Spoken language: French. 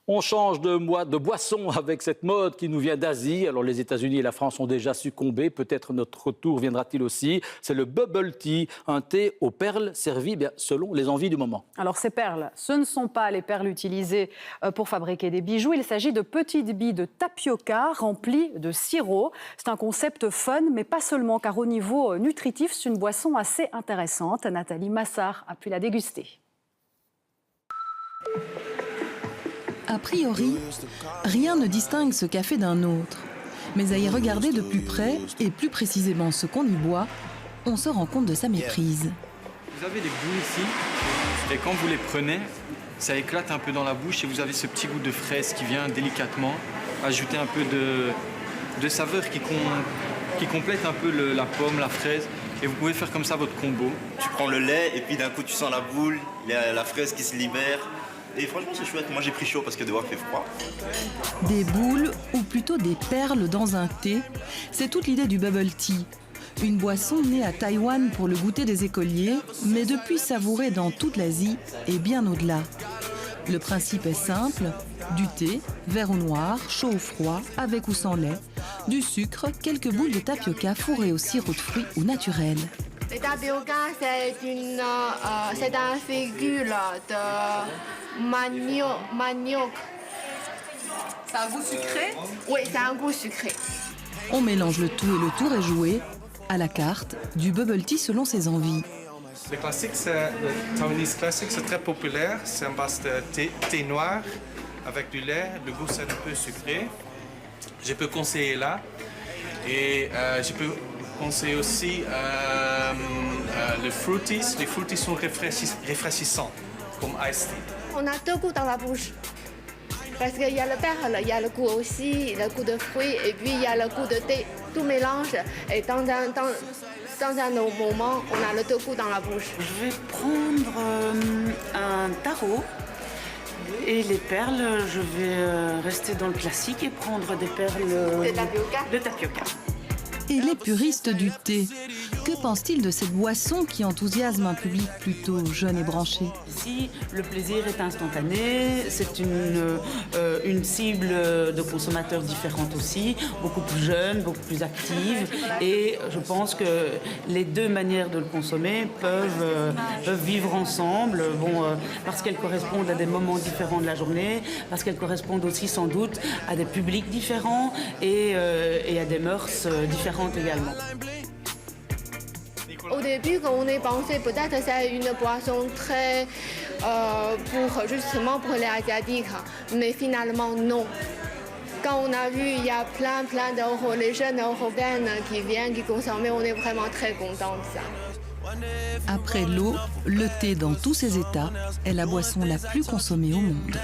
On change de boisson avec cette mode qui nous vient d'Asie. Alors les États-Unis et la France ont déjà succombé. Peut-être notre tour viendra-t-il aussi. C'est le bubble tea, un thé aux perles servi selon les envies du moment. Alors ces perles, ce ne sont pas les perles utilisées pour fabriquer des bijoux. Il s'agit de petites billes de tapioca remplies de sirop. C'est un concept fun, mais pas seulement, car au niveau nutritif, c'est une boisson assez intéressante. Nathalie Massard a pu la déguster. A priori, rien ne distingue ce café d'un autre. Mais à y regarder de plus près, et plus précisément ce qu'on y boit, on se rend compte de sa méprise. Vous avez des boules ici, et quand vous les prenez, ça éclate un peu dans la bouche et vous avez ce petit goût de fraise qui vient délicatement ajouter un peu de saveur qui complète un peu la pomme, la fraise. Et vous pouvez faire comme ça votre combo. Tu prends le lait et puis d'un coup tu sens la boule, il y a la fraise qui se libère. Et franchement c'est chouette, moi j'ai pris chaud parce que dehors il fait froid. Des boules, ou plutôt des perles dans un thé, c'est toute l'idée du bubble tea. Une boisson née à Taïwan pour le goûter des écoliers, mais depuis savourée dans toute l'Asie et bien au-delà. Le principe est simple, du thé, vert ou noir, chaud ou froid, avec ou sans lait, du sucre, quelques boules de tapioca fourrées au sirop de fruits ou naturel. Le tapioca, c'est un figure de manioc. Ça a un goût sucré? Oui, c'est un goût sucré. On mélange le tout et le tour est joué, à la carte, du bubble tea selon ses envies. Le classique, le Taiwanese classique, c'est très populaire. C'est en base de thé noir avec du lait. Le goût, c'est un peu sucré. Je peux conseiller là. Et je peux conseiller aussi le fruities. Les fruities sont rafraîchissants, comme iced tea. On a deux goûts dans la bouche. Parce qu'il y a le perle, il y a le goût aussi, le goût de fruits, et puis il y a le goût de thé. Tout mélange. Et dans un moment, on a le deux goûts dans la bouche. Je vais prendre un taro. Et les perles, je vais rester dans le classique et prendre des perles de tapioca. Et les puristes du thé, que pensent-ils de cette boisson qui enthousiasme un public plutôt jeune et branché? Ici, le plaisir est instantané, c'est une cible de consommateurs différente aussi, beaucoup plus jeunes, beaucoup plus actives, et je pense que les deux manières de le consommer peuvent vivre ensemble, parce qu'elles correspondent à des moments différents de la journée, parce qu'elles correspondent aussi sans doute à des publics différents et à des mœurs différentes également. Au début, quand on est pensé, peut-être c'est une boisson très justement pour les Asiatiques, mais finalement non. Quand on a vu, il y a plein les jeunes Européens qui viennent, qui consomment, on est vraiment très contents de ça. Après l'eau, le thé dans tous ses états est la boisson la plus consommée au monde.